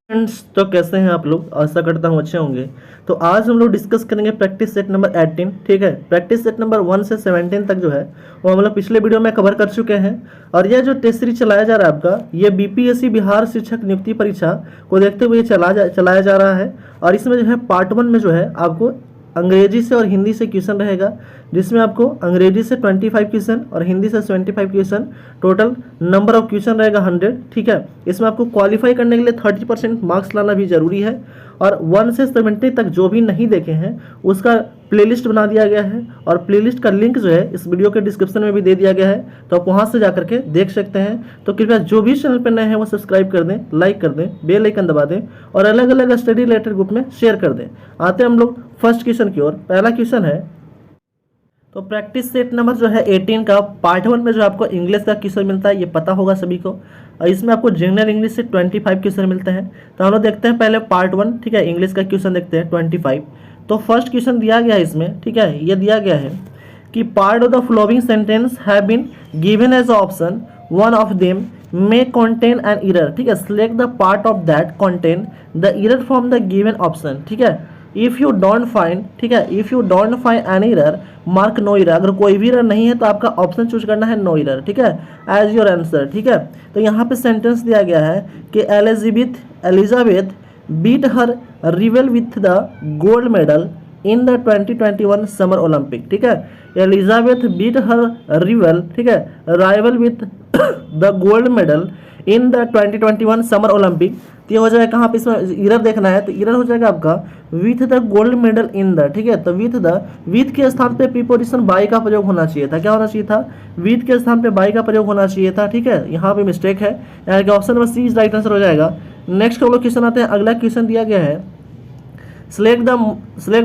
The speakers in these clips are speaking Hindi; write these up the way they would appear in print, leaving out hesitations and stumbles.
फ्रेंड्स, तो कैसे हैं आप लोग? आशा करता हूँ अच्छे होंगे। तो आज हम लोग डिस्कस करेंगे प्रैक्टिस सेट नंबर 18। ठीक है, प्रैक्टिस सेट नंबर 1 से 17 तक जो है वो हम लोग पिछले वीडियो में कवर कर चुके हैं। और यह जो टेस्ट सीरीज चलाया जा रहा है आपका, ये बीपीएससी बिहार शिक्षक नियुक्ति परीक्षा को देखते हुए चलाया जा रहा है। और इसमें जो है पार्ट 1 में जो है आपको अंग्रेजी से और हिंदी से क्वेश्चन रहेगा, जिसमें आपको अंग्रेजी से 25 क्वेश्चन और हिंदी से 75 question, total number of question रहेगा 100। ठीक है, इसमें आपको क्वालिफाई करने के लिए 30% मार्क्स लाना भी जरूरी है। और 1 से 70 तक जो भी नहीं देखे हैं उसका प्लेलिस्ट बना दिया गया है, और प्लेलिस्ट का लिंक जो है इस वीडियो के डिस्क्रिप्शन में भी दे दिया गया है, तो आप वहां से जाकर के देख सकते हैं। तो कृपया जो भी चैनल पर नए हैं वो सब्सक्राइब कर दें, लाइक कर दें, बेल आइकन दबा दें और अलग अलग स्टडी रिलेटेड ग्रुप में शेयर कर दें। आते हैं हम लोग फर्स्ट क्वेश्चन की ओर। पहला क्वेश्चन है, तो प्रैक्टिस सेट नंबर जो है 18 का पार्ट 1 में जो आपको इंग्लिश का क्वेश्चन मिलता है, ये पता होगा सभी को। और इसमें आपको जनरल इंग्लिश से 25 क्वेश्चन मिलते हैं। तो हम लोग देखते हैं पहले पार्ट 1। ठीक है, इंग्लिश का क्वेश्चन देखते हैं 25। तो फर्स्ट क्वेश्चन दिया गया है इसमें, ठीक है, ये दिया गया है कि part of the following sentence have been given as option, one of them may contain an error। ठीक है, select the part of that contain the error from the given option। ठीक है, इफ़ यू डोंट फाइंड, ठीक है, if you don't find an error mark no error. अगर कोई भी एरर नहीं है तो आपका ऑप्शन चूज करना है नो एरर। ठीक है, एज योर आंसर। ठीक है, तो यहाँ पे सेंटेंस दिया गया है कि Elizabeth beat her rival with the gold medal in the 2021 summer Olympic. ठीक है, एलिजाबेथ बीट हर रिवल, ठीक है, rival with the gold medal in the 2021 summer Olympic. तो ये हो जाएगा कहाँ पे, इसमें इरर देखना है, तो इरर हो जाएगा आपका with the gold medal in the. ठीक है, तो विथ के स्थान पे प्रीपोजिशन बाई का प्रयोग होना चाहिए था। क्या होना चाहिए था? विथ के स्थान पे बाई का प्रयोग होना चाहिए था। ठीक है, यहाँ पे मिस्टेक है, यानी कि option number C is right answer हो जाएगा। नेक्स्ट हम लोग क्वेश्चन आते हैं। अगला क्वेश्चन दिया गया है, select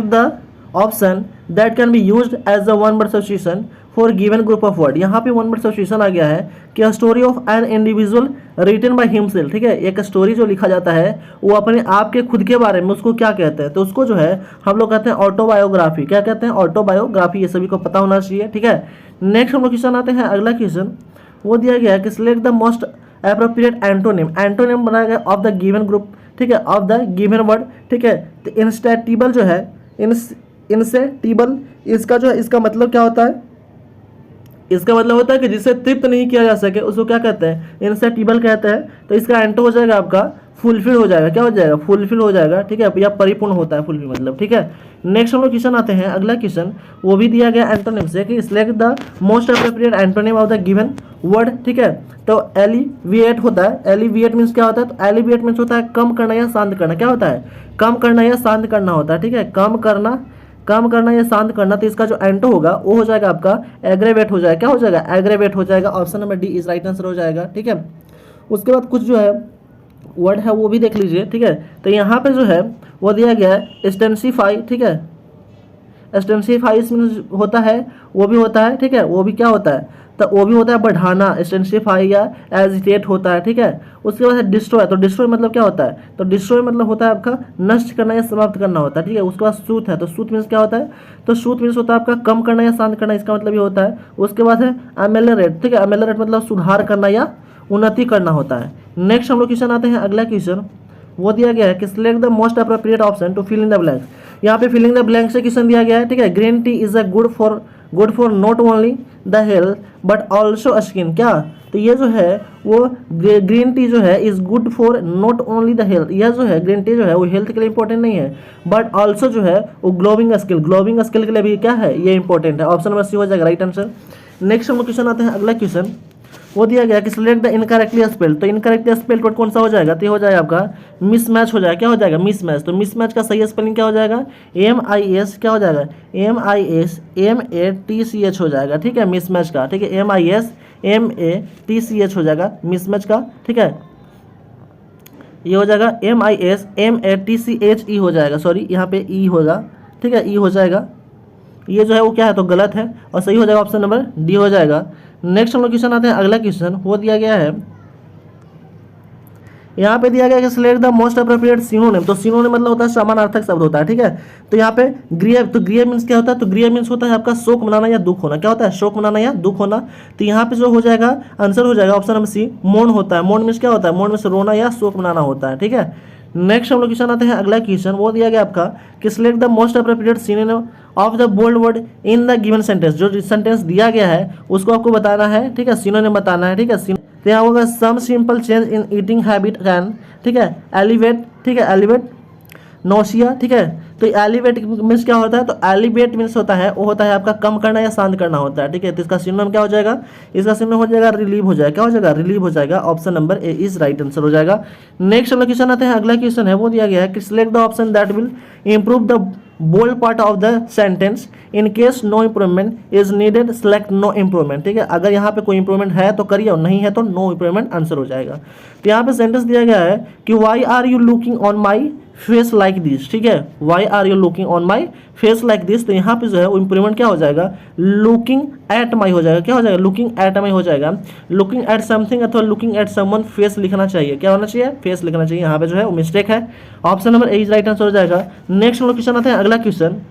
the option that can be used as a one word substitution for given group of word। यहाँ पे वन वर्ड सब्स्टिट्यूशन आ गया है कि story of an individual written by himself. ठीक है, एक स्टोरी जो लिखा जाता है वो अपने आप के खुद के बारे में, उसको क्या कहते हैं? तो उसको जो है हम लोग कहते हैं ऑटोबायोग्राफी। क्या कहते हैं? ऑटोबायोग्राफी। ये सभी को पता होना चाहिए। ठीक है, नेक्स्ट हम लोग क्वेश्चन आते हैं। अगला क्वेश्चन वो दिया गया है कि select the most appropriate antonym. Antonym बनाया गया ऑफ द गिवन ग्रुप, ठीक है, ऑफ द गिवन वर्ड। ठीक है, तो इंस्टेटिबल जो है, इंसेटिबल, इसका जो है इसका मतलब क्या होता है? इसका मतलब होता है कि जिसे तृप्त नहीं किया जा सके उसको क्या कहते हैं? इंसेटिबल कहते हैं। तो इसका एंटो हो जाएगा आपका फुलफिल हो जाएगा। क्या हो जाएगा? फुलफिल हो जाएगा। ठीक है, या परिपूर्ण होता है फुलफिल मतलब। ठीक है, नेक्स्ट हम लोग क्वेश्चन आते हैं। अगला क्वेश्चन वो भी दिया गया एंटोनिम से कि select the most appropriate antonym of the given word. ठीक है, तो एलिविएट होता है। एलिविएट मीन्स क्या होता है? तो एलिविएट मीन्स होता है कम करना या शांत करना। क्या होता है? कम करना या शांत करना होता है। ठीक है, कम करना या शांत करना। तो इसका जो एंटो होगा वो हो जाएगा आपका एग्रेवेट हो जाएगा। क्या हो जाएगा? एग्रेवेट हो जाएगा। Option number D is right answer हो जाएगा। ठीक है, उसके बाद कुछ जो है वर्ड है वो भी देख लीजिए। ठीक है, तो यहाँ पे जो है वो दिया गया है एक्सटेंसिफाई। ठीक है, एक्सटेंसिफाई मीन्स होता है, वो भी होता है। ठीक है, वो भी क्या होता है? तो वो भी होता है बढ़ाना, एक्सटेंसिफाई या एजिटेट होता है। ठीक है, उसके बाद है डिस्ट्रॉय। तो डिस्ट्रॉय मतलब क्या होता है? तो डिस्ट्रॉय मतलब होता है आपका नष्ट करना या समाप्त करना होता है। ठीक है, उसके बाद सूत है। तो सूत मीन्स क्या होता है? तो सूत मीन्स होता है आपका कम करना या शांत करना, इसका मतलब ये होता है। उसके बाद है अमेलरेट। ठीक है, अमेलरेट मतलब सुधार करना या उन्नति करना होता है। नेक्स्ट हम लोग क्वेश्चन आते हैं। अगला क्वेश्चन वो दिया गया है कि select the most appropriate option to fill in the blanks. यहाँ पे फिलिंग द ब्लैंक से क्वेश्चन दिया गया है। ठीक है, green tea is a good for not only the health but also skin. क्या? तो ये जो है वो ग्रीन टी जो है is good for not only the health. यह जो है ग्रीन टी जो है वो हेल्थ के लिए इंपॉर्टेंट नहीं है, बट ऑल्सो जो है वो ग्लोविंग स्किल के लिए भी क्या है? ये इंपॉर्टेंट है। ऑप्शन नंबर सी हो जाएगा राइट आंसर। नेक्स्ट हम लोग क्वेश्चन आते हैं। अगला क्वेश्चन वो दिया गया कि सिलेक्ट द इनकरेक्टली स्पेल्ड। तो इनकरेक्टली स्पेल्ड वर्ड कौन सा हो जाएगा? तो ये हो जाएगा आपका मिसमैच हो जाएगा। क्या हो जाएगा? मिसमैच। तो मिसमैच का सही स्पेलिंग क्या हो जाएगा? MIS क्या हो जाएगा? MISMATCH हो जाएगा। ठीक है, मिसमैच का। ठीक है, MISMATCH हो जाएगा मिसमैच का। ठीक है, ये हो जाएगा MISMATCHE हो जाएगा। सॉरी, यहाँ पे E होगा। ठीक है, E हो जाएगा। ये जो है वो क्या है? तो गलत है, और सही हो जाएगा ऑप्शन नंबर डी हो जाएगा। नेक्स्ट हम लोग क्वेश्चन आते हैं। अगला क्वेश्चन वो दिया गया है यहाँ पे दिया गया कि select the most appropriate synonym. तो सिनोनिम मतलब होता है समानार्थक शब्द होता है, ठीक है। तो यहाँ पे ग्रीव, तो ग्रीव मीन्स क्या होता है, तो ग्रीव मीन्स होता है आपका शोक मनाना या दुख होना। क्या होता है, शोक मनाना या दुख होना। तो यहाँ पे जो हो जाएगा आंसर हो जाएगा ऑप्शन नंबर सी, मौन होता है। मौन मीन्स क्या होता है, मौन मीन्स रोना या शोक मनाना होता है, ठीक है। नेक्स्ट हम लोग क्वेश्चन आते हैं, अगला क्वेश्चन वो दिया गया आपका कि select the most appropriate synonym of the bold word in the given sentence. जो सेंटेंस दिया गया है उसको आपको बताना है, ठीक है, सिनोनिम बताना है, ठीक है। तो यहाँ होगा some simple change in eating habit can, ठीक है, एलिवेट, ठीक है, एलिवेट नोशिया, ठीक है। तो एलिवेट मीन्स क्या होता है, तो एलिवेट मीन्स होता है वो होता है आपका कम करना या शांत करना होता है, ठीक है। तो इसका सिनोनिम क्या हो जाएगा, इसका सिनोनिम हो जाएगा रिलीव हो जाएगा। क्या हो जाएगा, रिलीव हो जाएगा। Option number A is right answer हो जाएगा। नेक्स्ट हम लोग क्वेश्चन आते हैं, अगला क्वेश्चन है वो दिया गया है कि select the option that will improve the bold part of the sentence in case no improvement is needed select no improvement, ठीक है। अगर यहाँ पे कोई इंप्रूवमेंट है तो करिए और नहीं है तो नो इंप्रूवमेंट आंसर हो जाएगा। तो यहाँ पे सेंटेंस दिया गया है कि why are you looking on my face like this, ठीक है, why are you looking on my face like this. तो यहाँ पे जो है वो इंप्रूवमेंट क्या हो जाएगा, लुकिंग एट माई हो जाएगा। क्या हो जाएगा, लुकिंग एट माई हो जाएगा। लुकिंग एट समथिंग अथवा लुकिंग एट समवन फेस लिखना चाहिए। क्या होना चाहिए, फेस लिखना चाहिए। यहाँ पे जो है वो मिस्टेक है। Option number A is right answer हो जाएगा। नेक्स्ट हम लोग क्वेश्चन आते हैं, अगला question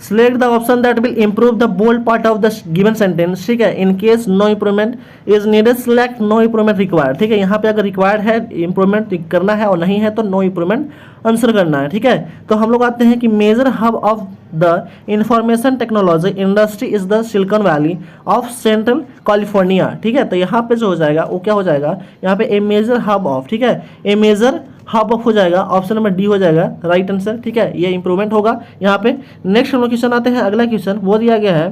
select the option that will improve the bold part of the given sentence, ठीक है। In case no improvement is needed select no improvement required, ठीक है। यहाँ पे अगर रिक्वायर्ड है इंप्रूवमेंट करना है और नहीं है तो नो इंप्रूवमेंट आंसर करना है, ठीक है। तो हम लोग आते हैं कि major hub of the information technology industry is the Silicon Valley of central California, ठीक है। तो यहाँ पे जो हो जाएगा वो क्या हो जाएगा, यहाँ पे ए मेजर हब ऑफ, ठीक है, ए मेजर हब ऑफ हो जाएगा। ऑप्शन नंबर डी हो जाएगा राइट आंसर, ठीक है। ये इंप्रूवमेंट होगा यहाँ पे। नेक्स्ट हम लोग क्वेश्चन आते हैं, अगला क्वेश्चन वो दिया गया है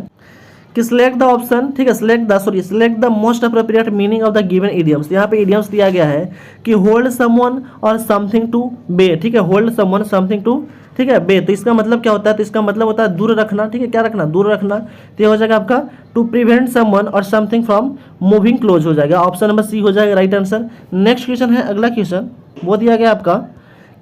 कि सिलेक्ट द ऑप्शन, ठीक है, select the most appropriate meaning of the given idioms. यहाँ पे इडियम्स दिया गया है कि होल्ड समवन और समथिंग टू बे, ठीक है, होल्ड समवन समथिंग टू, ठीक है, बे। तो इसका मतलब क्या होता है, तो इसका मतलब होता है दूर रखना, ठीक है, क्या रखना, दूर रखना। तो ये हो जाएगा आपका टू प्रिवेंट समवन और समथिंग फ्रॉम मूविंग क्लोज हो जाएगा। ऑप्शन नंबर सी हो जाएगा राइट आंसर। नेक्स्ट क्वेश्चन है, अगला क्वेश्चन वो दिया गया आपका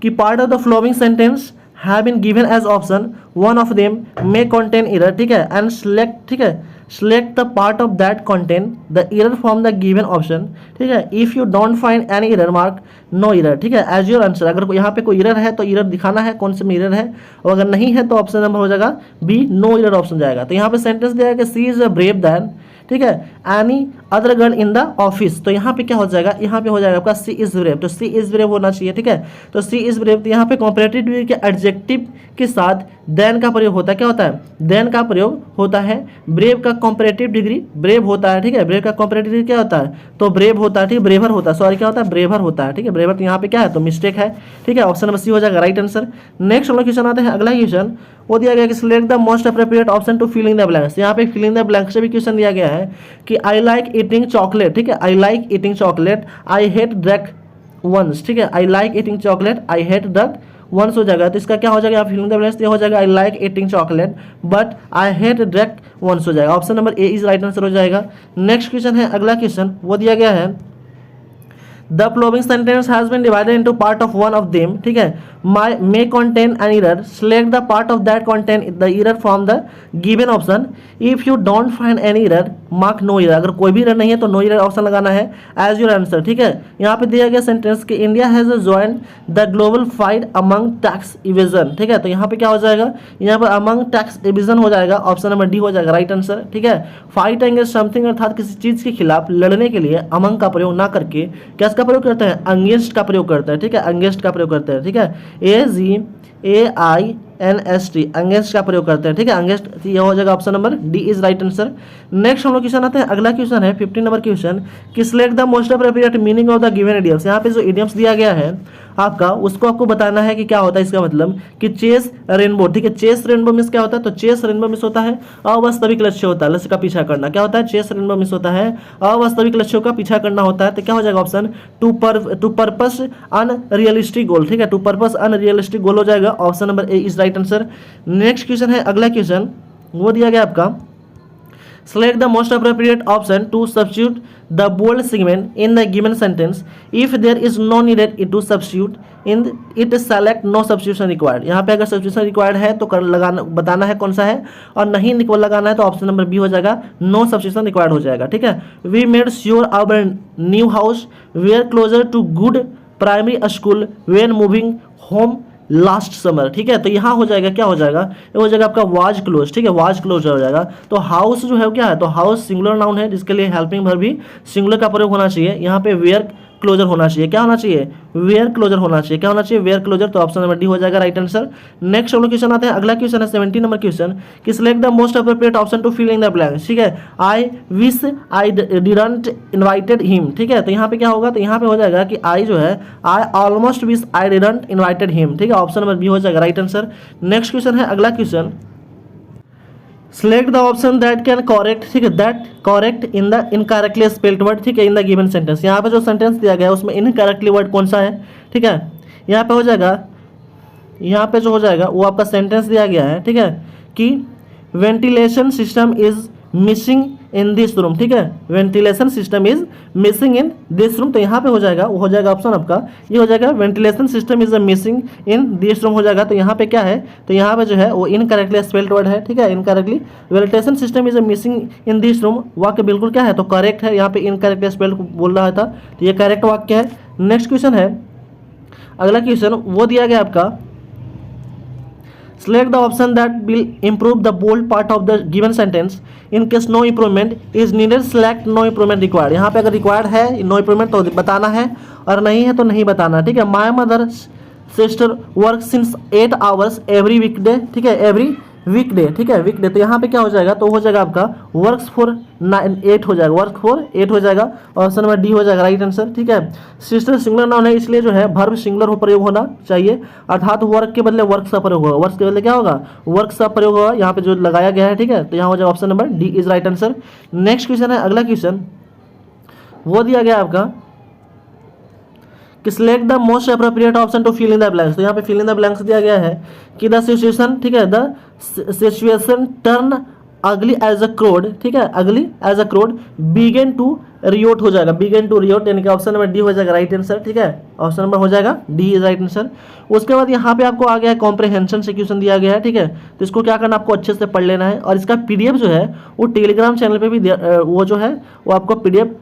कि part of the flowing sentence have been given as option, one of them may contain error, ठीक है, and select, ठीक है, select the part of that contain the error from the given option, ठीक है। if you don't find any error mark no error, ठीक है, as your answer। अगर यहाँ पे कोई error है तो error दिखाना है कौन से में error है, और अगर नहीं है तो ऑप्शन नंबर हो जाएगा बी नो error ऑप्शन जाएगा। तो यहाँ पे सेंटेंस दिया है कि सी इज अ ब्रेव दैन, ठीक है, any other girl in the office. तो यहाँ पे क्या हो जाएगा, यहाँ पे हो जाएगा आपका सी इज ब्रेव। तो सी इज ब्रेव होना चाहिए, ठीक है। तो सी इज ब्रेव, तो यहाँ पे कॉम्परेटिव डिग्री के एडजेक्टिव के साथ देन का प्रयोग होता है। क्या होता है, देन का प्रयोग होता है। ब्रेव का कॉम्परेटिव डिग्री ब्रेव होता है, ठीक है। ब्रेव का कॉम्परेटिव डिग्री क्या होता है, तो ब्रेव होता है, ठीक है, ब्रेवर होता है, सॉरी क्या होता है, ब्रेवर होता है, ठीक है, ब्रेवर। तो यहाँ पे क्या है, तो मिस्टेक है, ठीक है। ऑप्शन नंबर सी हो जाएगा राइट आंसर। नेक्स्ट हम लोग क्वेश्चन आते हैं, अगला क्वेश्चन वो दिया गया कि select the most appropriate option to fill in the blanks. यहाँ पे फिल इन द ब्लैंक्स से भी क्वेश्चन दिया गया है कि आई लाइक ईटिंग चॉकलेट, ठीक है, I like eating chocolate, I hate drug once, ठीक है, I like eating chocolate, I hate drug once हो जाएगा। तो इसका क्या हो जाएगा, फिल इन द ब्लैंक्स हो जाएगा I like eating chocolate but I hate drug once हो जाएगा। Option number A is right answer हो जाएगा। नेक्स्ट क्वेश्चन है, अगला क्वेश्चन वो दिया गया है The following sentence has been divided into part of one of them, ठीक है, may contain an error, select the part of that contain the error from the given option, if you don't find any error mark no error। अगर कोई भी error नहीं है तो no error ऑप्शन लगाना है as your answer, ठीक है। यहाँ पे दिया गया सेंटेंस कि India has joined the global fight among tax evasion, ठीक है। तो यहाँ पे क्या हो जाएगा, यहाँ पर among tax evasion हो जाएगा। ऑप्शन नंबर डी हो जाएगा राइट आंसर, ठीक है। फाइट अगेंस्ट समथिंग अर्थात किसी चीज के खिलाफ लड़ने के लिए among का प्रयोग ना करके क्या का प्रयोग करते हैं, अंगेस्ट का प्रयोग करते हैं, ठीक है, अंगेस्ट का प्रयोग करते हैं, ठीक है, AGAINST अंगेस्ट का प्रयोग करते हैं, ठीक है, अंगेस्ट। ये हो जाएगा option number D is right answer. Next हम लोग क्वेश्चन आते हैं, अगला क्वेश्चन है 15 नंबर क्वेश्चन कि select the most appropriate meaning of the given idioms. यहाँ पे जो इडियम्स दिया गया है आपका उसको आपको बताना है कि क्या होता है। इसका मतलब कि चेस रेनबो, ठीक है, चेस रेनबो मिस क्या होता है, तो चेस रेनबो मिस होता है अवास्तविक लक्ष्य होता है, लक्ष्य का पीछा करना। क्या होता है, चेस रेनबो मिस होता है अवास्तविक लक्ष्यों का पीछा करना होता है। तो क्या हो जाएगा option to purpose unrealistic goal, ठीक है, टू पर्पस अनरियलिस्टिक गोल हो जाएगा। Option number A is right answer. Next question है, अगला क्वेश्चन वो दिया गया आपका Select the most appropriate option to substitute the bold segment in the given sentence. If there is no needed to substitute in it, select no substitution required. यहाँ पे अगर substitution required है तो लगाना बताना है कौन सा है, और नहीं लगाना है तो ऑप्शन नंबर बी हो जाएगा, no substitution required हो जाएगा। ठीक है, we made sure our new house were closer to good primary school when moving home last summer. ठीक है, तो यहाँ हो जाएगा, क्या हो जाएगा, ये हो जाएगा आपका वाज क्लोज। ठीक है, वाज क्लोज हो जाएगा। तो हाउस जो है क्या है, तो हाउस सिंगुलर नाउन है जिसके लिए हेल्पिंग वर्ब भी सिंगुलर का प्रयोग होना चाहिए। यहाँ पे वेयर क्लोजर होना चाहिए, क्या होना चाहिए, वेयर क्लोजर होना चाहिए, क्या होना चाहिए, वेयर क्लोजर। तो ऑप्शन नंबर डी हो जाएगा राइट आंसर। नेक्स्ट हम लोग क्वेश्चन आते हैं, अगला क्वेश्चन है 17 नंबर क्वेश्चन कि select the most appropriate option to fill in the blanks. ठीक है, I wish I didn't invited him. ठीक है, तो यहाँ पे क्या होगा, तो यहाँ पे हो जाएगा कि आई जो है, I almost wish I didn't invited him. ठीक है, ऑप्शन नंबर बी हो जाएगा राइट आंसर। नेक्स्ट क्वेश्चन है अगला question, select the option that can correct, ठीक है, that correct in the incorrectly spelled word, ठीक है, in the given sentence। यहाँ पे जो सेंटेंस दिया गया है उसमें इनकरेक्टली वर्ड कौन सा है। ठीक है, यहाँ पे हो जाएगा, यहाँ पे जो हो जाएगा वो आपका सेंटेंस दिया गया है, ठीक है, कि ventilation system is missing in this room. ठीक है, ventilation system is missing in this room. तो यहाँ पे हो जाएगा, वो हो जाएगा ऑप्शन आपका, ये हो जाएगा ventilation system is missing in this room हो जाएगा। तो यहाँ पे क्या है, तो यहाँ पे जो है वो इनकरेक्टली स्पेल्ड वर्ड है। ठीक है, incorrectly ventilation system is missing in this room, वाक्य बिल्कुल क्या है, तो करेक्ट है। यहाँ पे इनकरेक्टली स्पेल्ड बोल रहा था, तो ये करेक्ट वाक्य है। नेक्स्ट क्वेश्चन है अगला क्वेश्चन, वो दिया गया आपका, select the option that will improve the bold part of the given sentence. In case no improvement is needed, select no improvement required. यहाँ पे अगर required है no improvement तो बताना है, और नहीं है तो नहीं बताना। ठीक है, my mother sister works since 8 hours every weekday। ठीक है, every वीकडे। ठीक है, वीकडे। तो यहाँ पे क्या हो जाएगा, तो हो जाएगा आपका वर्क्स फॉर 8 हो जाएगा, वर्क फॉर 8 हो जाएगा, ऑप्शन नंबर डी हो जाएगा राइट आंसर। ठीक है, सिस्टर सिंगुलर नाउन है इसलिए जो है वर्ब सिंगुलर हो प्रयोग होना चाहिए, अर्थात वर्क के बदले वर्क का प्रयोग होगा, वर्क के बदले क्या होगा, वर्क का प्रयोग होगा, यहाँ पे जो लगाया गया है। ठीक है, तो यहाँ हो जाएगा option number D is right answer. Next question है अगला क्वेश्चन, वो दिया गया आपका कि select the most appropriate option to fill in the blanks. तो यहाँ पे फिल इन द ब्लैंक्स दिया गया है कि द सिचुएशन, ठीक है, the situation turn ugly as a crowd. ठीक है, ugly as a crowd begin to riot हो जाएगा, बिगेन टू रियोट, यानी कि ऑप्शन नंबर डी हो जाएगा राइट आंसर। ठीक है, ऑप्शन नंबर हो जाएगा डी इज राइट आंसर। उसके बाद यहाँ पे आपको आ गया है कॉम्प्रहेंशन से क्वेश्चन दिया गया है। ठीक है, तो इसको क्या करना, आपको अच्छे से पढ़ लेना है, और इसका पीडीएफ जो है वो टेलीग्राम चैनल पे भी वो जो है वो आपको पीडीएफ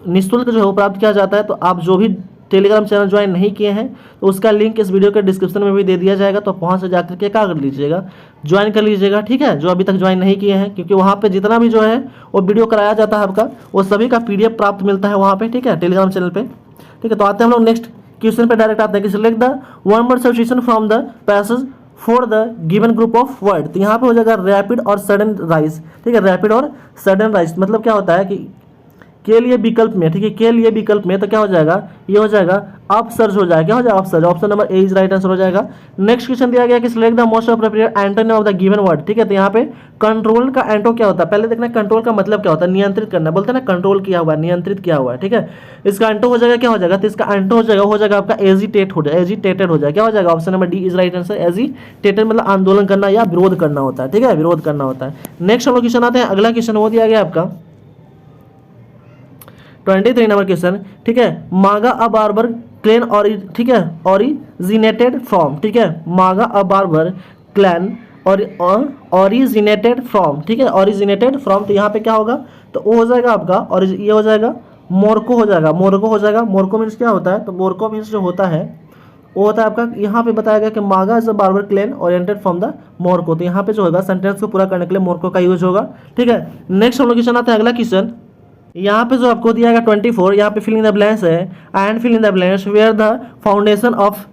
निःशुल्क जो है वो प्राप्त किया जाता है। तो आप जो भी टेलीग्राम चैनल ज्वाइन नहीं किए हैं तो उसका लिंक इस वीडियो के डिस्क्रिप्शन में भी दे दिया जाएगा, तो वहाँ से जाकर के क्या कर लीजिएगा, ज्वाइन कर लीजिएगा। ठीक है, जो अभी तक ज्वाइन नहीं किए हैं, क्योंकि वहाँ पे जितना भी जो है वो वीडियो कराया जाता है आपका, वो सभी का पीडीएफ प्राप्त मिलता है वहाँ पे। ठीक है, टेलीग्राम चैनल पे। ठीक है, तो आते हैं हम लोग नेक्स्ट क्वेश्चन पे डायरेक्ट आते हैं कि select the one word substitution from the passage for the given group of word. तो यहाँ पे हो जाएगा रैपिड और सडन राइज। ठीक है, रैपिड और सडन राइज मतलब क्या होता है कि के लिए विकल्प में, ठीक है, के लिए विकल्प में, तो क्या हो जाएगा, ये हो जाएगा अपसर्ज हो जाएगा, क्या हो जाएगा, upsurge. Option number A is right answer हो जाएगा। नेक्स्ट क्वेश्चन दिया गया कि select the most appropriate antonym of the given word. ठीक है, तो यहाँ पे कंट्रोल का एंटो क्या होता है, पहले देखना कंट्रोल का मतलब क्या होता है, नियंत्रित करना, बोलते हैं ना कंट्रोल किया हुआ है, नियंत्रित किया हुआ है। ठीक है, इसका एंटो हो जाएगा, क्या हो जाएगा, तो इसका एंटो हो जाएगा आपका एजिटेट हो जाएगा, एजिटेटेड हो जाएगा, क्या हो जाएगा, option number D is right answer. Agitated मतलब आंदोलन करना या विरोध करना होता है। ठीक है, विरोध करना होता है। नेक्स्ट हम लोग क्वेश्चन आते हैं, अगला क्वेश्चन वो दिया गया आपका 23 नंबर क्वेश्चन। ठीक है, मागा अ बार्बर क्लैन और, ठीक है, ओरिजिनेटेड फ्रॉम। ठीक है, मागा अ बार्बर क्लैन और ओरिजिनेटेड फ्रॉम। ठीक है, ओरिजिनेटेड फ्रॉम, तो यहाँ पे क्या होगा, तो वो हो जाएगा आपका, और ये हो जाएगा मोरको हो जाएगा, मोरको हो जाएगा। मोरको मीन्स क्या होता है, तो मोरको मीन्स जो होता है वो होता है आपका, यहाँ पे बताया गया कि Maga is a Berber clan oriented from the Morocco. तो यहाँ पे जो होगा सेंटेंस को पूरा करने के लिए मोरको का यूज होगा। ठीक है, नेक्स्ट हम लोग क्वेश्चन आता है अगला क्वेश्चन, यहाँ पे जो आपको दिया गया 24, यहाँ पे फिलिंग द ब्लैंक्स है, and fill in the blanks where the foundation of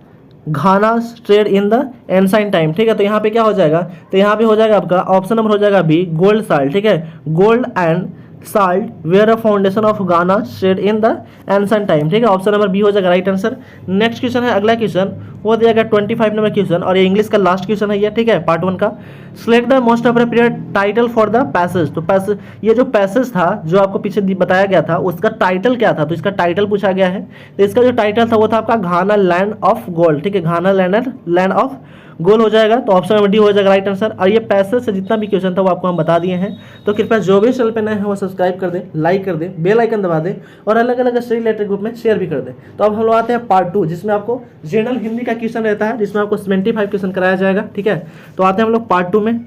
Ghana strayed in the ancient time. ठीक है, तो यहाँ पे क्या हो जाएगा, तो यहाँ पे हो जाएगा आपका ऑप्शन नंबर हो जाएगा बी गोल्ड साल्ट। ठीक है, gold and salt were a foundation of गाना trade in the ancient time. ठीक है, ऑप्शन नंबर बी हो जाएगा राइट आंसर। नेक्स्ट क्वेश्चन है अगला क्वेश्चन, वो दिया गया 25 नंबर क्वेश्चन, और ये इंग्लिश का लास्ट क्वेश्चन है ये। ठीक है, पार्ट 1 का। Select the most appropriate title for the passage. तो पैसेज, ये जो पैसेज था जो आपको पीछे बताया गया था उसका टाइटल क्या था, तो इसका टाइटल पूछा गया है। तो इसका जो टाइटल था वो था आपका घाना लैंड ऑफ गोल्ड। ठीक है, घाना लैंड ऑफ गोल हो जाएगा, तो ऑप्शन नंबर डी हो जाएगा राइट आंसर। और ये पैसेज से जितना भी क्वेश्चन था वो आपको हम बता दिए हैं। तो कृपया जो भी चैनल पे नए हैं वो सब्सक्राइब कर दें, लाइक कर दें, बेल आइकन दबा दें और अलग अलग स्टडी रिलेटेड ग्रुप में शेयर भी कर दें। तो अब हम लोग आते हैं पार्ट 2, जिसमें आपको जनरल हिंदी का क्वेश्चन रहता है, जिसमें आपको 75 क्वेश्चन कराया जाएगा। ठीक है, तो आते हैं हम लोग पार्ट 2 में।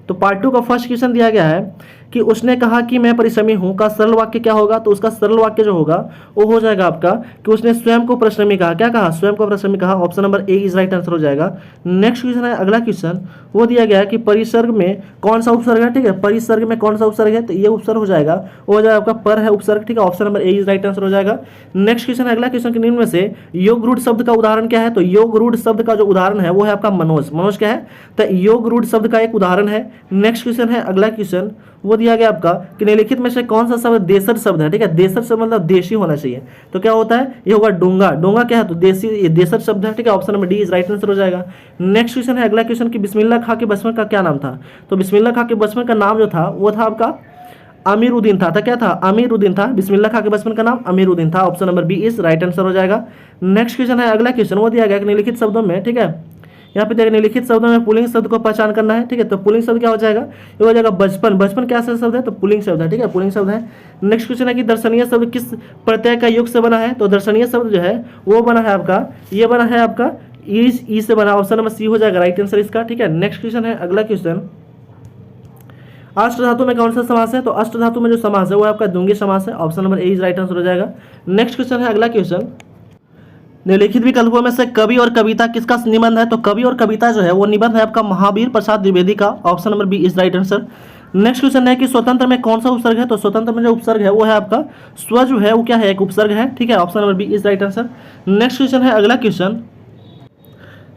तो पार्ट 2 का फर्स्ट क्वेश्चन दिया गया है कि उसने कहा कि मैं परिश्रमी हूं का सरल वाक्य क्या होगा। तो उसका सरल वाक्य जो होगा वो हो जाएगा आपका कि उसने स्वयं को परिश्रमी कहा। क्या कहा? स्वयं को परिश्रमी कहा। Option number A is right answer हो जाएगा। नेक्स्ट क्वेश्चन है, अगला क्वेश्चन वो दिया गया है कि परिसर्ग में कौन सा उपसर्ग है। ठीक है, परिसर्ग में कौन सा उपसर्ग है, तो ये उपसर्ग हो जाएगा, वो हो जाएगा आपका पर है उपसर्ग। ठीक है, option number A is right answer हो जाएगा। नेक्स्ट क्वेश्चन है, अगला क्वेश्चन के निम्न में से योग रूढ़ शब्द का उदाहरण क्या है। तो योग रूढ़ शब्द का जो उदाहरण है वो है आपका मनोज। मनोज क्या है? तो योग रूढ़ शब्द का एक उदाहरण है। नेक्स्ट क्वेश्चन है, अगला क्वेश्चन वो दिया गया आपका कि निम्नलिखित में से कौन सा शब्द देसर शब्द है। ठीक है, देसर शब्द मतलब देशी होना चाहिए। तो क्या होता है? ये होगा डोंगा। डोंगा क्या है? तो देसी, ये देसर शब्द है। ठीक है, option number D is right answer हो जाएगा। नेक्स्ट क्वेश्चन है, अगला क्वेश्चन कि बिस्मिल्लाह खां के बचपन का क्या नाम था। तो बिस्मिल्लाह खां के बचपन का नाम जो था वो था आपका अमीरुद्दीन था। क्या था? अमीरुद्दीन था। बिस्मिल्लाह खां के बचपन का नाम अमीरुद्दीन था। Option number B is right answer हो जाएगा। नेक्स्ट क्वेश्चन है, अगला क्वेश्चन वो दिया गया कि निम्नलिखित शब्दों में, ठीक है, यहाँ पे देखिए निम्नलिखित शब्दों में पुल्लिंग शब्द को पहचान करना है। ठीक है, तो पुल्लिंग शब्द क्या हो जाएगा? ये हो जाएगा बचपन। बचपन क्या शब्द है? तो पुल्लिंग शब्द है। ठीक है, पुल्लिंग शब्द है। नेक्स्ट क्वेश्चन है कि दर्शनीय शब्द किस प्रत्यय का युग से बना है। तो दर्शनीय शब्द जो है वो बना है आपका, ये बना है आपका ई से बना। ऑप्शन नंबर सी हो जाएगा राइट आंसर इसका। ठीक है, नेक्स्ट क्वेश्चन है, अगला क्वेश्चन अष्ट धातु में कौन सा समास है। तो अष्ट धातु में जो समास है वो आपका द्वंद्वी समास है। Option number A is right answer हो जाएगा। नेक्स्ट क्वेश्चन है, अगला क्वेश्चन निम्नलिखित विकल्पों में से कवि और कविता किसका निबंध है। तो कवि और कविता जो है वो निबंध है आपका महावीर प्रसाद द्विवेदी का। Option number B is right answer. Next question है कि स्वतंत्र में कौन सा उपसर्ग है। तो स्वतंत्र में जो उपसर्ग है वो है आपका स्व, जो है वो क्या है? एक उपसर्ग है। ठीक है, option number B is right answer. Next question है, अगला क्वेश्चन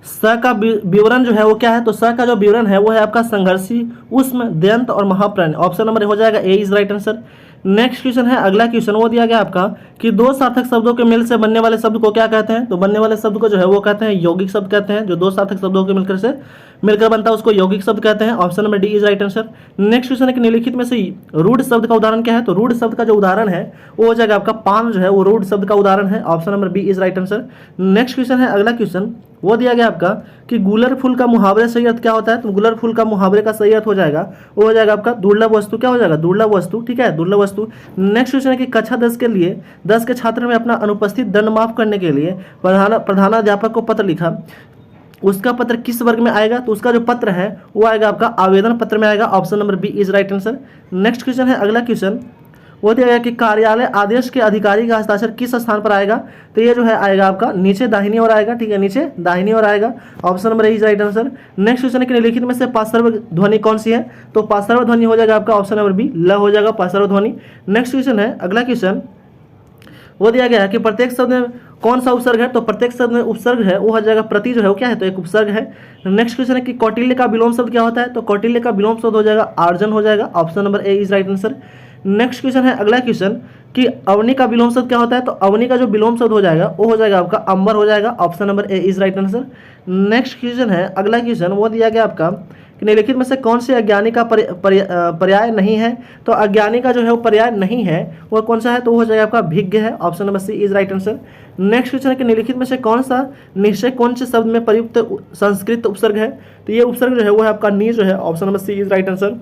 स का विवरण जो है वो क्या है। तो स का जो विवरण है वो है आपका संघर्षी, उष्म, दयंत और महाप्राण। ऑप्शन नंबर हो जाएगा A is right answer. Next question है, अगला क्वेश्चन वो दिया गया आपका कि दो सार्थक शब्दों के मेल से बनने वाले शब्द को क्या कहते हैं। तो बनने वाले शब्द को जो है वो कहते हैं यौगिक शब्द कहते हैं। जो दो सार्थक शब्दों के मिलकर बनता है उसको यौगिक शब्द कहते हैं। Option number D is right answer. Next question है कि निम्नलिखित में से रूढ़ शब्द का उदाहरण क्या है। तो रूढ़ शब्द का जो उदाहरण है वो हो जाएगा आपका पान, जो है वो रूढ़ शब्द का उदाहरण है। Option number B is right answer. Next question है, अगला क्वेश्चन वो दिया गया आपका कि गुलर फूल का मुहावरे सही अर्थ क्या होता है। तो गुलर फूल का मुहावरे का सही अर्थ हो जाएगा, वो हो जाएगा आपका दुर्लभ वस्तु। क्या हो जाएगा? दुर्लभ वस्तु। ठीक है, दुर्लभ वस्तु। नेक्स्ट क्वेश्चन है कि कक्षा 10 के छात्र ने अपना अनुपस्थित दंड माफ करने के लिए प्रधानाध्यापक को पत्र लिखा। उसका पत्र किस वर्ग में आएगा। तो उसका जो पत्र है वो आएगा आपका आवेदन पत्र में आएगा। Option number B is right answer. Next question है, अगला क्वेश्चन वो दिया गया कि कार्यालय आदेश के अधिकारी का हस्ताक्षर किस स्थान पर आएगा। तो ये जो है आएगा आपका नीचे दाहिनी ओर आएगा। ठीक है, नीचे दाहिनी ओर आएगा। Option number A is right answer. Next question है कि निम्नलिखित में से पार्श्व ध्वनि कौन सी है। तो पार्श्व ध्वनि हो जाएगा आपका ऑप्शन नंबर बी ल हो जाएगा पार्श्व ध्वनि। नेक्स्ट क्वेश्चन है, अगला क्वेश्चन वो दिया गया है कि प्रत्येक शब्द में कौन सा उपसर्ग है। तो प्रत्येक शब्द में उपसर्ग है वो हो जाएगा प्रति, जो है वो क्या है? तो एक उपसर्ग है। नेक्स्ट क्वेश्चन है कि कौटिल्य का विलोम शब्द क्या होता है। तो कौटिल्य का विलोम शब्द हो जाएगा आर्जन हो जाएगा। Option number A is right answer. Next question है, अगला क्वेश्चन कि अवनी का विलोम शब्द क्या होता है। तो अवनी का जो विलोम शब्द हो जाएगा वो हो जाएगा आपका अंबर हो जाएगा। Option number A is right answer. Next question है, अगला क्वेश्चन वो दिया गया आपका कि निम्नलिखित में से कौन से अज्ञानी का पर्याय नहीं है। तो अज्ञानी का जो है वो पर्याय नहीं है वो कौन सा है। तो वो हो जाएगा आपका भिज्ञ है। Option number C is right answer. Next question है कि निम्नलिखित में से कौन सा निश्चय कौन से शब्द में प्रयुक्त संस्कृत उपसर्ग है। तो ये उपसर्ग जो है वो है आपका नी, जो है option number C is right answer.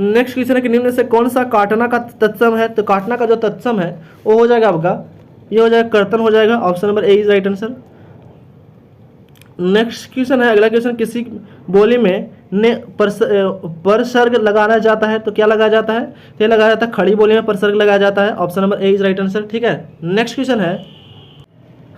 Next question है कि निम्न में से कौन सा काटना का तत्सम है। तो काटना का जो तत्सम है वो हो जाएगा आपका, ये हो जाएगा कर्तन हो जाएगा। Option number A is right answer. Next question है, अगला क्वेश्चन किसी बोली में ने परसर्ग लगाना जाता है। तो क्या लगाया जाता है? तो लगाया जाता है खड़ी बोली में परसर्ग लगाया जाता है। Option number A is right answer. ठीक है, नेक्स्ट क्वेश्चन है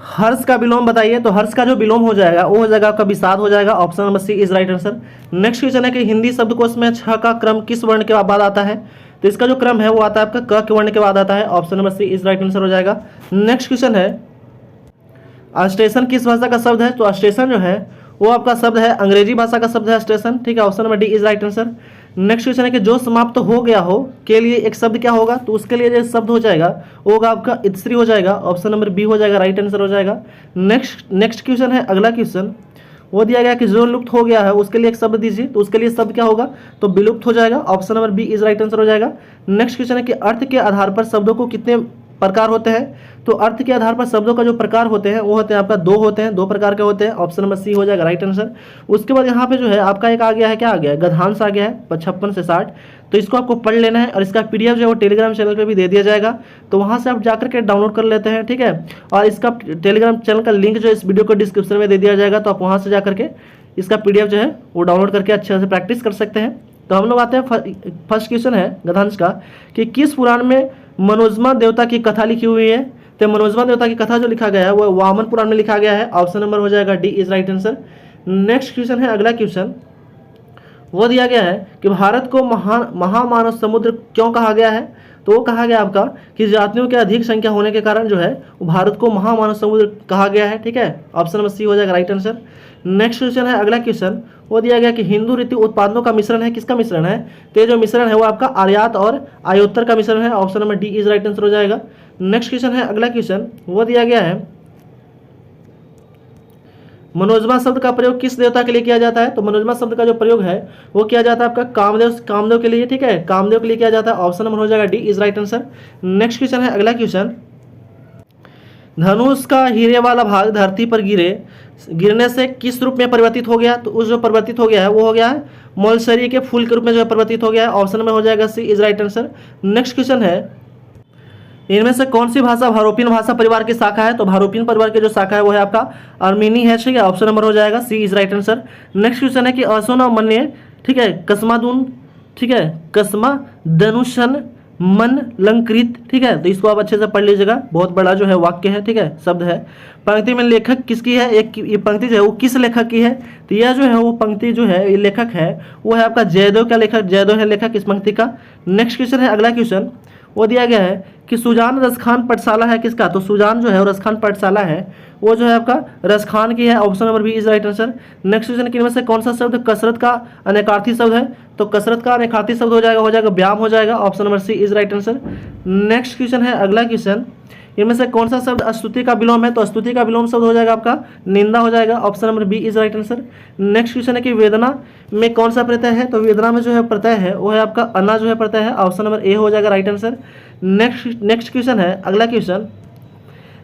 हर्ष का विलोम बताइए। तो हर्ष का जो विलोम हो जाएगा वो हो जाएगा आपका विषाद हो जाएगा। Option number C is right answer. Next question है कि हिंदी शब्दकोश में छ का क्रम किस वर्ण के बाद आता है। तो इसका जो क्रम है वो आता है आपका क के वर्ण के बाद आता है। Option number C is right answer हो जाएगा। नेक्स्ट क्वेश्चन है स्टेशन किस भाषा का शब्द है। तो स्टेशन जो है वो आपका शब्द है अंग्रेजी भाषा का शब्द है स्टेशन। ठीक है, option number D is right answer. Next question है कि जो समाप्त हो गया हो के लिए एक शब्द क्या होगा। तो उसके लिए जो शब्द हो जाएगा वो होगा आपका इत्श्री हो जाएगा। ऑप्शन नंबर बी हो जाएगा राइट आंसर हो जाएगा। नेक्स्ट क्वेश्चन है, अगला क्वेश्चन वो दिया गया कि जो लुप्त हो गया है उसके लिए एक शब्द दीजिए। तो उसके लिए शब्द क्या होगा। तो विलुप्त हो जाएगा। Option number B is right answer हो जाएगा। नेक्स्ट क्वेश्चन है कि अर्थ के आधार पर शब्दों को कितने प्रकार होते हैं। तो अर्थ के आधार पर शब्दों का जो प्रकार होते हैं वो होते हैं आपका दो होते हैं, दो प्रकार के होते हैं। ऑप्शन नंबर सी हो जाएगा राइट आंसर। उसके बाद यहाँ पे जो है आपका एक आ गया है, क्या आ गया है, गद्यांश आ गया है 56 से 60। तो इसको आपको पढ़ लेना है और इसका पीडीएफ जो है वो टेलीग्राम चैनल पे भी दे दिया जाएगा, तो वहाँ से आप जाकर के डाउनलोड कर लेते हैं, ठीक है। और इसका टेलीग्राम चैनल का लिंक जो है इस वीडियो को डिस्क्रिप्शन में दे दिया जाएगा, तो आप वहाँ से जाकर के इसका पीडीएफ जो है वो डाउनलोड करके अच्छे से प्रैक्टिस कर सकते हैं। तो हम लोग आते हैं फर्स्ट क्वेश्चन है गद्यांश का, कि किस पुराण में मनोजमा देवता की कथा लिखी हुई है। तो मनोजमा देवता की कथा जो लिखा गया है वो वामन पुराण में लिखा गया है। ऑप्शन नंबर हो जाएगा D is right answer. Next question है, अगला क्वेश्चन वो दिया गया है कि भारत को महामानव समुद्र क्यों कहा गया है। तो वो कहा गया आपका कि जातियों के अधिक संख्या होने के कारण जो है वो भारत को महामानव समुद्र कहा गया है, ठीक है। ऑप्शन नंबर सी हो जाएगा राइट आंसर। नेक्स्ट क्वेश्चन है, अगला क्वेश्चन वो दिया गया कि हिंदू रीति उत्पादनों का मिश्रण है, किसका मिश्रण है। तो ये जो मिश्रण है वो आपका आर्यात और आयोत्तर का मिश्रण है। Option number D is right answer हो जाएगा। नेक्स्ट क्वेश्चन है, अगला क्वेश्चन वो दिया गया है मनोजमा शब्द का प्रयोग किस देवता के लिए किया जाता है। तो मनोजमा शब्द का जो प्रयोग है वो किया जाता है आपका कामदेव के लिए, ठीक है, कामदेव के लिए किया जाता है। ऑप्शन नंबर हो जाएगा D is right answer. Next question है, अगला क्वेश्चन, धनुष का हीरे वाला भाग धरती पर गिरने से किस रूप में परिवर्तित हो गया। तो उस जो परिवर्तित हो गया है वो हो गया है मौलसरी के फूल के रूप में जो है परिवर्तित हो गया है। ऑप्शन नंबर हो जाएगा C is right answer. Next question है, इनमें से कौन सी भाषा भारोपिन भाषा परिवार की शाखा है। तो भारोपिन परिवार की जो शाखा है वो है आपका अर्मीनी है, ठीक है। ऑप्शन नंबर हो जाएगा C is right answer. Next question है कि असोना मन्य, ठीक है, कस्मादुन, ठीक है, कस्मा धनुषन मन लंकृत, ठीक है। तो इसको आप अच्छे से पढ़ लीजिएगा, बहुत बड़ा जो है वाक्य है, ठीक है, शब्द है। पंक्ति में लेखक किसकी है, एक ये पंक्ति जो है वो किस लेखक की है। तो यह जो है वो पंक्ति जो है ये लेखक है वो है आपका जयदेव का लेखक, जयदेव है लेखक इस पंक्ति का। नेक्स्ट क्वेश्चन है, अगला क्वेश्चन वो दिया गया है कि सुजान रसखान पाठशाला है किसका। तो सुजान जो है वो रसखान पाठशाला है वो जो है आपका रसखान की है। Option number B is right answer. Next question कि इनमें से कौन सा शब्द कसरत का अनेकार्थी शब्द है। तो कसरत का अनेकार्थी शब्द हो जाएगा व्यायाम हो जाएगा। Option number C is right answer. Next question है, अगला क्वेश्चन, इनमें से कौन सा शब्द स्तुति का विलोम है। तो स्तुति का विलोम शब्द हो जाएगा आपका निंदा हो जाएगा। Option number B is right answer. Next question है कि वेदना में कौन सा प्रत्यय है। तो वेदना में जो है प्रत्यय है वो है आपका अना जो है प्रत्यय है। ऑप्शन नंबर ए हो जाएगा राइट आंसर। नेक्स्ट क्वेश्चन है, अगला क्वेश्चन,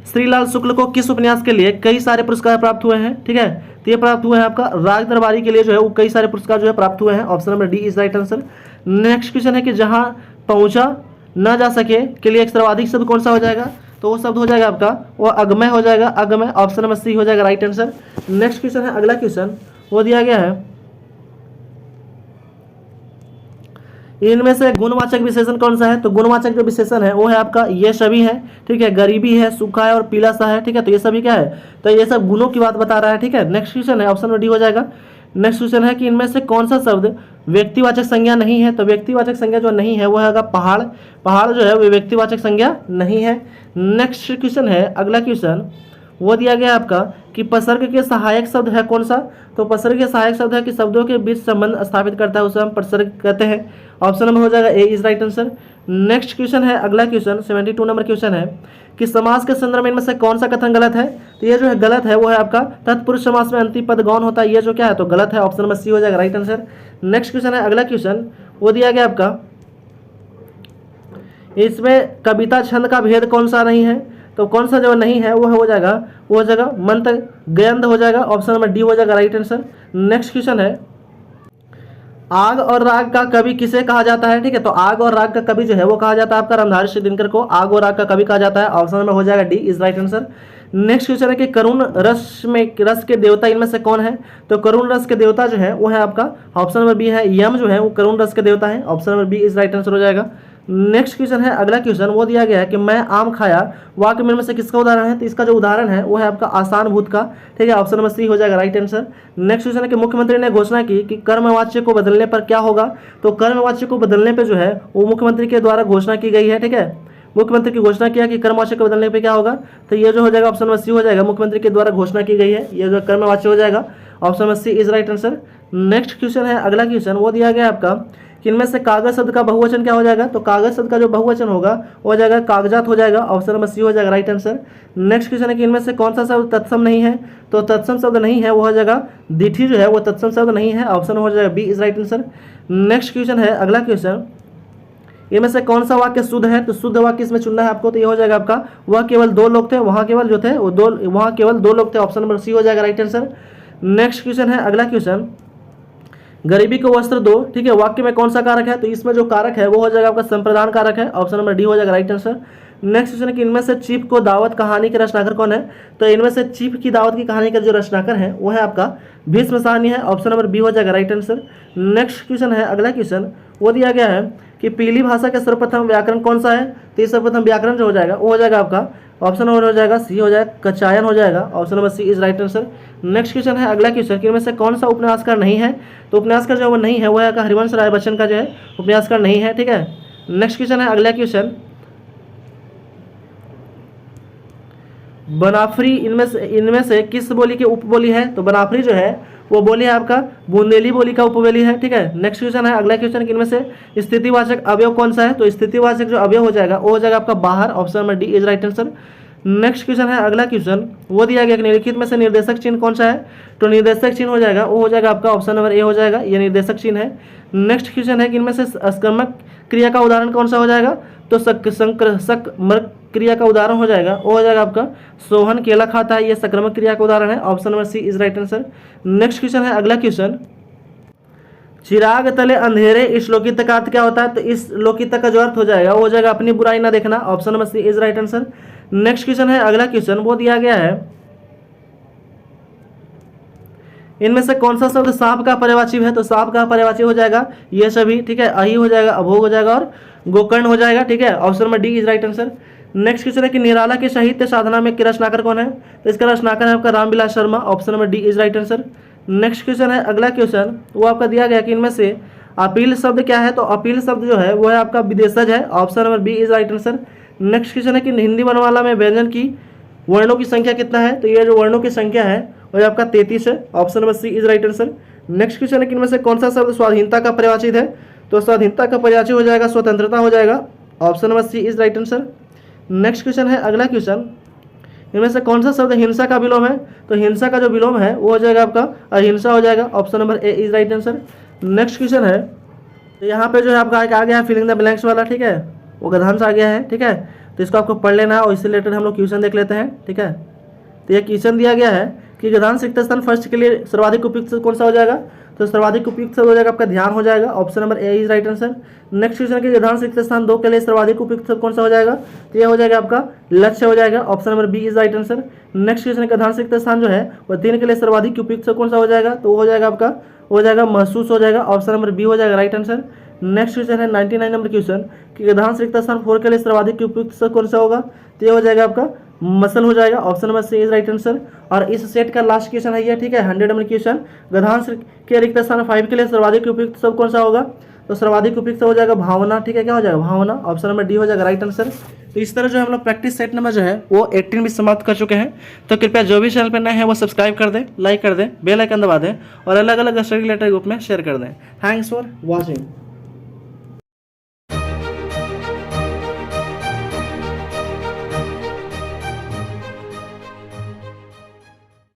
श्रीलाल शुक्ल को किस उपन्यास के लिए कई सारे पुरस्कार प्राप्त हुए हैं, ठीक है। तो ये प्राप्त हुए हैं आपका राग दरबारी के लिए जो है वो कई सारे पुरस्कार जो है प्राप्त हुए हैं। Option number D is right answer. Next question है कि जहां पहुंचा न जा सके के लिए एक सर्वाधिक शब्द कौन सा हो जाएगा। तो वो शब्द हो जाएगा आपका वो अगमय हो जाएगा, अगमय। ऑप्शन नंबर सी हो जाएगा राइट आंसर। नेक्स्ट क्वेश्चन है, अगला क्वेश्चन वो दिया गया है इनमें से गुणवाचक विशेषण कौन सा है। तो गुणवाचक जो विशेषण है वो है आपका ये सभी है, ठीक है, गरीबी है, सूखा है और पीला सा है, ठीक है। तो ये सभी क्या है, तो ये सब गुणों की बात बता रहा है, ठीक है। नेक्स्ट क्वेश्चन है, ऑप्शन नंबर डी हो जाएगा। नेक्स्ट क्वेश्चन है कि इनमें से कौन सा शब्द व्यक्तिवाचक संज्ञा नहीं है। तो व्यक्तिवाचक संज्ञा जो नहीं है वो है पहाड़, पहाड़ जो है वो व्यक्तिवाचक संज्ञा नहीं है। नेक्स्ट क्वेश्चन है, अगला क्वेश्चन वो दिया गया आपका कि पसर्ग के सहायक शब्द है कौन सा। तो पसर्ग के सहायक शब्द है कि शब्दों के बीच संबंध स्थापित करता है उसे हम पसर्ग कहते हैं। ऑप्शन नंबर हो जाएगा A is right answer. Next question है, अगला क्वेश्चन 72 नंबर क्वेश्चन है कि समास के संदर्भ में इनमें से कौन सा कथन गलत है। तो ये जो है गलत है वो है आपका तत्पुरुष समास में अंतिम पद गौण होता है, ये जो क्या है तो गलत है। ऑप्शन नंबर सी हो जाएगा राइट आंसर। नेक्स्ट क्वेश्चन है, अगला क्वेश्चन वो दिया गया आपका इसमें कविता छंद का भेद कौन सा नहीं है। तो कौन सा जो नहीं है वो हो जाएगा मंत्र गयंध हो जाएगा। ऑप्शन नंबर डी हो जाएगा राइट आंसर। नेक्स्ट क्वेश्चन है, आग और राग का कवि किसे कहा जाता है, ठीक है। तो आग और राग का कवि जो है वो कहा जाता है आपका रामधारी सिंह दिनकर को आग और राग का कवि कहा जाता है। ऑप्शन नंबर हो जाएगा D is right answer. Next question है कि करुण रस के देवता इनमें से कौन है। तो करुण रस के देवता जो है वो है आपका ऑप्शन नंबर बी है यम जो है वो करुण रस के देवता है। Option number B is right answer हो जाएगा। नेक्स्ट क्वेश्चन है, अगला क्वेश्चन वो दिया गया है कि मैं आम खाया वाक्य में से किसका उदाहरण है। तो इसका जो उदाहरण है वो है आपका आसान भूत का, ठीक है। ऑप्शन नंबर सी हो जाएगा राइट आंसर। नेक्स्ट क्वेश्चन है कि मुख्यमंत्री ने घोषणा की कि कर्मवाच्य को बदलने पर क्या होगा। तो कर्मवाच्य को बदलने पर जो है वो मुख्यमंत्री के द्वारा घोषणा की गई है, ठीक है। मुख्यमंत्री की घोषणा किया कि कर्मवाच्य को बदलने पे क्या होगा। तो ये जो हो जाएगा ऑप्शन नंबर सी हो जाएगा, मुख्यमंत्री के द्वारा घोषणा की गई है, ये जो कर्मवाच्य हो जाएगा। Option number C is right answer. Next question है, अगला क्वेश्चन वो दिया गया आपका कि इनमें से कागज शब्द का बहुवचन क्या हो जाएगा। तो कागज शब्द का जो बहुवचन होगा वो हो जाएगा कागजात हो जाएगा। ऑप्शन नंबर सी हो जाएगा राइट आंसर। नेक्स्ट क्वेश्चन है कि इनमें से कौन सा शब्द तत्सम नहीं है। तो तत्सम शब्द नहीं है वो हो जाएगा दिठी जो है वो तत्सम शब्द नहीं है। ऑप्शन हो जाएगा B is right answer. Next question है, अगला क्वेश्चन इनमें से कौन सा वाक्य शुद्ध है, तो शुद्ध वाक्य इसमें चुनना है आपको, तो ये हो जाएगा आपका वह केवल 2 लोग थे, वहाँ केवल जो थे वो वहाँ केवल 2 लोग थे, ऑप्शन नंबर सी हो जाएगा राइट आंसर। नेक्स्ट क्वेश्चन है, अगला क्वेश्चन, गरीबी को वस्त्र दो, ठीक है, वाक्य में कौन सा कारक है, तो इसमें जो कारक है वो हो जाएगा आपका संप्रदान कारक है, ऑप्शन नंबर डी हो जाएगा राइट आंसर। नेक्स्ट क्वेश्चन है कि इनमें से चीफ को दावत कहानी के रचनाकर कौन है, तो इनमें से चीफ की दावत की कहानी का जो रचनाकर है वो है आपका भीष्म साहनी है, ऑप्शन नंबर बी हो जाएगा राइट आंसर। नेक्स्ट क्वेश्चन है, अगला क्वेश्चन, वो दिया गया है कि पीली भाषा का सर्वप्रथम व्याकरण कौन सा है, तो ये सर्वप्रथम व्याकरण जो हो जाएगा वो हो जाएगा आपका ऑप्शन नंबर हो जाएगा सी हो जाएगा कचायन हो जाएगा, option number C is right answer. Next question है, अगला क्वेश्चन, कि इनमें से कौन सा उपन्यासकार नहीं है, तो उपन्यासकार जो वो नहीं है वो है हरिवंश राय बच्चन का जो है उपन्यासकार नहीं है, ठीक है। नेक्स्ट क्वेश्चन है, अगला क्वेश्चन, बनाफरी इनमें से किस बोली की उपबोली है, तो बनाफरी जो है वो बोली है आपका बुंदेली बोली का उपबोली है, ठीक है। नेक्स्ट क्वेश्चन है, अगला क्वेश्चन, कि इनमें से स्थितिवाचक अवयव कौन सा है, तो स्थितिवाचक जो अवयव हो जाएगा वो हो जाएगा आपका बाहर, option number D is right answer. Next question है, अगला क्वेश्चन, वो दिया गया कि निम्नलिखित में से निर्देशक चिन्ह कौन सा है, तो निर्देशक चिन्ह हो जाएगा वो हो जाएगा आपका ऑप्शन नंबर ए हो जाएगा, ये निर्देशक चिन्ह है। नेक्स्ट क्वेश्चन है कि इनमें से सकर्मक क्रिया का उदाहरण कौन सा हो जाएगा, तो सकर्मक क्रिया का उदाहरण हो जाएगा वो हो जाएगा आपका सोहन केला खाता है, ये सकर्मक क्रिया का उदाहरण है, option number C is right answer. Next question है, अगला क्वेश्चन, चिराग तले अंधेरे, इस लोकित का अर्थ क्या होता है, तो इस लोकित का जो अर्थ हो जाएगा वो हो जाएगा अपनी बुराई ना देखना, option number C is right answer. Next question है, अगला क्वेश्चन, वो दिया गया है इनमें से कौन सा शब्द सांप का पर्यायवाची है, तो सांप का पर्यायवाची हो जाएगा ये सभी, ठीक है, अहि हो जाएगा, अभोग हो जाएगा और गोकर्ण हो जाएगा, ठीक है, option number D is right answer. Next question है कि निराला के साहित्य साधना में रचनाकर कौन है, तो इसका रचनाकर है आपका Ramvilas Sharma, option number D is right answer. Next question है, अगला क्वेश्चन, वो आपका दिया गया कि इनमें से अपील शब्द क्या है, तो अपील शब्द जो है वो है आपका विदेशज है, option number B is right answer. Next question है कि हिंदी वर्णमाला में व्यंजन की वर्णों की संख्या कितना है, तो ये जो वर्णों की संख्या है वो आपका 33 है, option number C is right answer. Next question है कि इनमें से कौन सा शब्द स्वाधीनता का पर्यायवाची है, तो स्वाधीनता का पर्यायवाची हो जाएगा स्वतंत्रता हो जाएगा, option number C is right answer. Next question है, अगला क्वेश्चन, इनमें से कौन सा शब्द हिंसा का विलोम है, तो हिंसा का जो विलोम है वो हो जाएगा आपका अहिंसा हो जाएगा, option number A is right answer. Next question है, तो यहाँ पे जो है आपका आ गया है फिलिंग द ब्लैंक्स वाला, ठीक है, वो गधांश आ गया है, ठीक है, तो इसको आपको पढ़ लेना है और इससे रिलेटेड हम लोग क्वेश्चन देख लेते हैं, ठीक है। तो ये क्वेश्चन दिया गया है कि गधांश रिक्त स्थान फर्स्ट के लिए सर्वाधिक उपयुक्त कौन सा हो जाएगा, तो सर्वाधिक उपयुक्त हो जाएगा आपका ध्यान हो जाएगा, option number A is right answer. Next question के गधांश रिक्त स्थान 2 के लिए सर्वाधिक उपयुक्त कौन सा हो जाएगा, तो ये हो जाएगा आपका लक्ष्य हो जाएगा, option number B is right answer. Next question का गधांश रिक्त स्थान जो है वो 3 के लिए सर्वाधिक उपयुक्त कौन सा हो जाएगा, तो वो हो जाएगा आपका हो जाएगा महसूस हो जाएगा, ऑप्शन नंबर बी हो जाएगा राइट आंसर। नेक्स्ट क्वेश्चन है 99 नंबर क्वेश्चन कि गधांश रिक्त स्थान 4 के लिए सर्वाधिक उपयुक्त कौन सा होगा, तो ये हो जाएगा आपका मसल हो जाएगा, option number C is right answer. और इस सेट का लास्ट क्वेश्चन है ये, ठीक है, 100 नंबर क्वेश्चन, गधांश के रिक्त स्थान 5 के लिए सर्वाधिक उपयुक्त सब कौन सा होगा, तो सर्वाधिक उपयुक्त हो जाएगा भावना, ठीक है, क्या हो जाएगा भावना, ऑप्शन नंबर डी हो जाएगा राइट आंसर। तो इस तरह जो हम लोग प्रैक्टिस सेट नंबर जो है वो 18 भी समाप्त कर चुके हैं। तो कृपया जो भी चैनल पर नए हैं वो सब्सक्राइब कर दें, लाइक कर दें, बेल आइकन दबा दें और अलग अलग स्टडी रिलेटेड ग्रुप में शेयर कर दें। Thanks for watching.